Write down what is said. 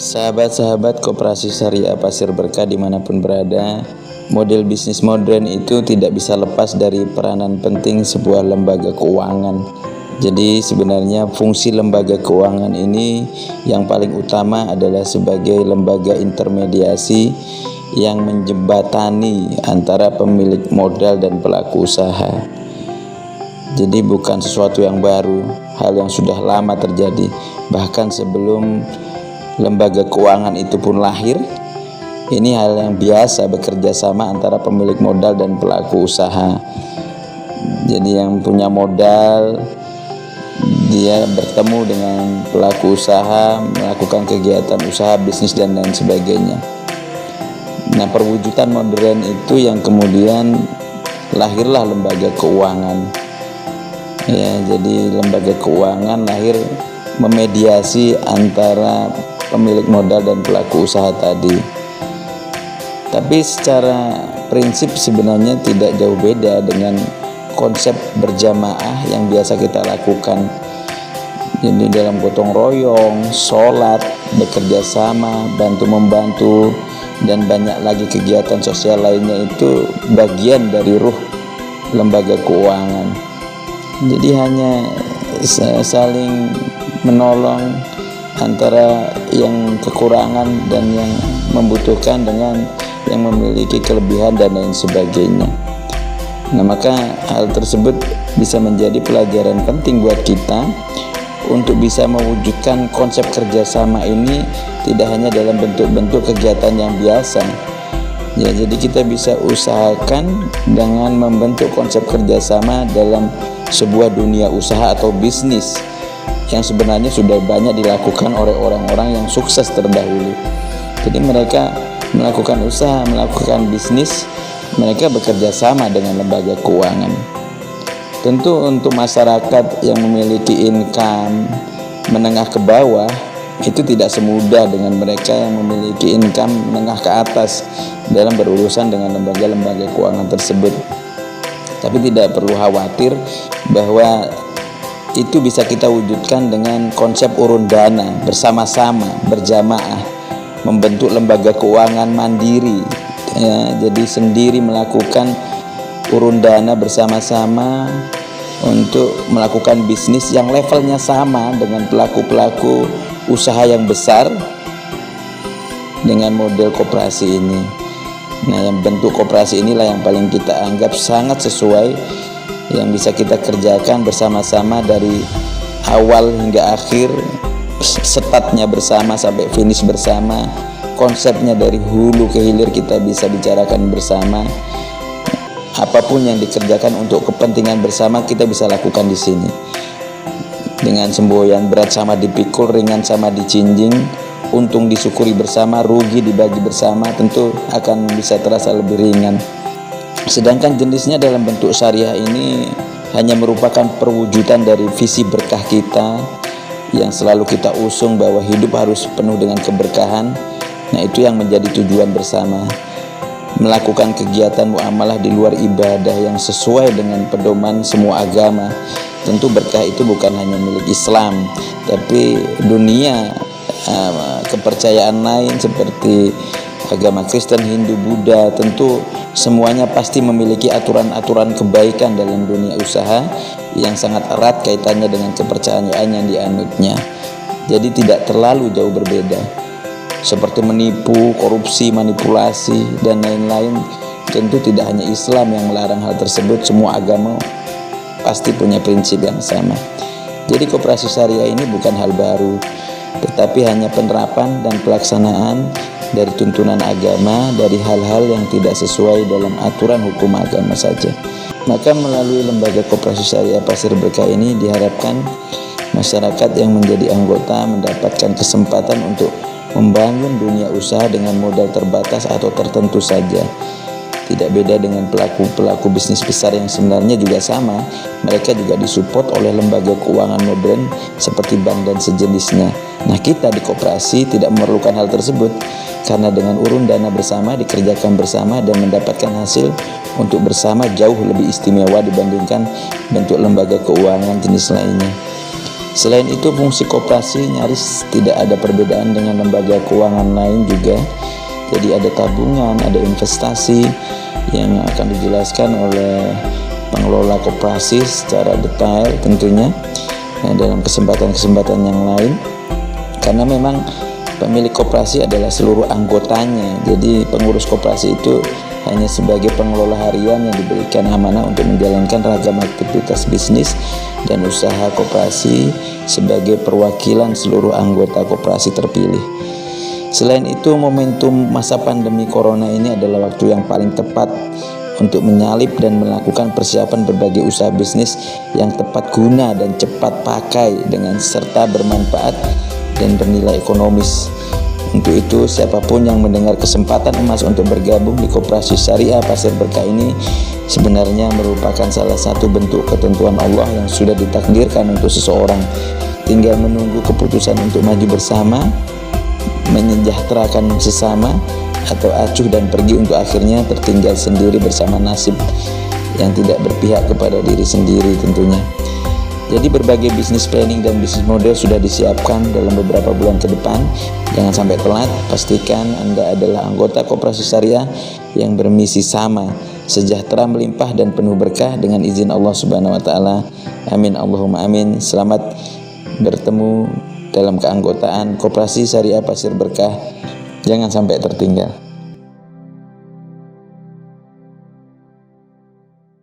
Sahabat-sahabat Koperasi Syariah Pasir Berkah dimanapun berada, model bisnis modern itu tidak bisa lepas dari peranan penting sebuah lembaga keuangan. Jadi sebenarnya fungsi lembaga keuangan ini yang paling utama adalah sebagai lembaga intermediasi yang menjembatani antara pemilik modal dan pelaku usaha. Jadi bukan sesuatu yang baru, hal yang sudah lama terjadi. Bahkan sebelum lembaga keuangan itu pun lahir, ini hal yang biasa bekerja sama antara pemilik modal dan pelaku usaha. Jadi yang punya modal, dia bertemu dengan pelaku usaha, melakukan kegiatan usaha, bisnis dan lain sebagainya. Nah, perwujudan modern itu yang kemudian lahirlah lembaga keuangan. Ya, jadi lembaga keuangan lahir memediasi antara pemilik modal dan pelaku usaha tadi. Tapi secara prinsip sebenarnya tidak jauh beda dengan konsep berjamaah yang biasa kita lakukan. Jadi dalam gotong royong, sholat, bekerja sama, bantu-membantu, dan banyak lagi kegiatan sosial lainnya itu bagian dari ruh lembaga keuangan. Jadi hanya saling menolong antara yang kekurangan dan yang membutuhkan dengan yang memiliki kelebihan dan lain sebagainya. Nah, maka hal tersebut bisa menjadi pelajaran penting buat kita untuk bisa mewujudkan konsep kerjasama ini tidak hanya dalam bentuk-bentuk kegiatan yang biasa. Ya, jadi kita bisa usahakan dengan membentuk konsep kerjasama dalam sebuah dunia usaha atau bisnis yang sebenarnya sudah banyak dilakukan oleh orang-orang yang sukses terdahulu. Jadi mereka melakukan usaha, melakukan bisnis, mereka bekerja sama dengan lembaga keuangan. Tentu untuk masyarakat yang memiliki income menengah ke bawah, itu tidak semudah dengan mereka yang memiliki income menengah ke atas dalam berurusan dengan lembaga-lembaga keuangan tersebut. Tapi tidak perlu khawatir bahwa itu bisa kita wujudkan dengan konsep urun dana bersama-sama, berjamaah, membentuk lembaga keuangan mandiri. Ya, jadi sendiri melakukan urun dana bersama-sama untuk melakukan bisnis yang levelnya sama dengan pelaku-pelaku usaha yang besar dengan model koperasi ini. Nah, yang bentuk koperasi inilah yang paling kita anggap sangat sesuai, yang bisa kita kerjakan bersama-sama dari awal hingga akhir, startnya bersama sampai finish bersama, konsepnya dari hulu ke hilir kita bisa bicarakan bersama. Apapun yang dikerjakan untuk kepentingan bersama kita bisa lakukan di sini. Dengan semboyan, berat sama dipikul, ringan sama dicinjing, untung disyukuri bersama, rugi dibagi bersama, tentu akan bisa terasa lebih ringan. Sedangkan jenisnya dalam bentuk syariah ini hanya merupakan perwujudan dari visi berkah kita yang selalu kita usung bahwa hidup harus penuh dengan keberkahan. Nah, itu yang menjadi tujuan bersama. Melakukan kegiatan muamalah di luar ibadah yang sesuai dengan pedoman semua agama. Tentu berkah itu bukan hanya milik Islam, tapi dunia kepercayaan lain seperti agama Kristen, Hindu, Buddha, tentu semuanya pasti memiliki aturan-aturan kebaikan dalam dunia usaha yang sangat erat kaitannya dengan kepercayaan yang dianutnya. Jadi tidak terlalu jauh berbeda. Seperti menipu, korupsi, manipulasi, dan lain-lain, tentu tidak hanya Islam yang melarang hal tersebut, semua agama pasti punya prinsip yang sama. Jadi koperasi syariah ini bukan hal baru, tetapi hanya penerapan dan pelaksanaan dari tuntunan agama, dari hal-hal yang tidak sesuai dalam aturan hukum agama saja. Maka melalui lembaga koperasi syariah Pasir Berkah ini diharapkan masyarakat yang menjadi anggota mendapatkan kesempatan untuk membangun dunia usaha dengan modal terbatas atau tertentu saja. Tidak beda dengan pelaku-pelaku bisnis besar yang sebenarnya juga sama. Mereka juga disupport oleh lembaga keuangan modern seperti bank dan sejenisnya. Nah, kita di koperasi tidak memerlukan hal tersebut karena dengan urun dana bersama dikerjakan bersama dan mendapatkan hasil untuk bersama jauh lebih istimewa dibandingkan bentuk lembaga keuangan jenis lainnya. Selain itu, fungsi koperasi nyaris tidak ada perbedaan dengan lembaga keuangan lain juga. Jadi ada tabungan, ada investasi yang akan dijelaskan oleh pengelola koperasi secara detail tentunya dalam kesempatan-kesempatan yang lain. Karena memang pemilik koperasi adalah seluruh anggotanya. Jadi pengurus koperasi itu hanya sebagai pengelola harian yang diberikan amanah untuk menjalankan ragam aktivitas bisnis dan usaha koperasi sebagai perwakilan seluruh anggota koperasi terpilih. Selain itu, momentum masa pandemi corona ini adalah waktu yang paling tepat untuk menyalip dan melakukan persiapan berbagai usaha bisnis yang tepat guna dan cepat pakai dengan serta bermanfaat dan bernilai ekonomis. Untuk itu, siapapun yang mendengar kesempatan emas untuk bergabung di Koperasi Syariah Pasir Berkah ini sebenarnya merupakan salah satu bentuk ketentuan Allah yang sudah ditakdirkan untuk seseorang. Tinggal menunggu keputusan untuk maju bersama, menyejahterakan sesama, atau acuh dan pergi untuk akhirnya tertinggal sendiri bersama nasib yang tidak berpihak kepada diri sendiri tentunya. Jadi berbagai bisnis planning dan bisnis model sudah disiapkan dalam beberapa bulan ke depan. Jangan sampai telat, pastikan Anda adalah anggota Koperasi Syariah yang bermisi sama, sejahtera melimpah dan penuh berkah dengan izin Allah Subhanahu wa taala. Amin Allahumma amin. Selamat bertemu dalam keanggotaan Koperasi Syariah Pasir Berkah. Jangan sampai tertinggal.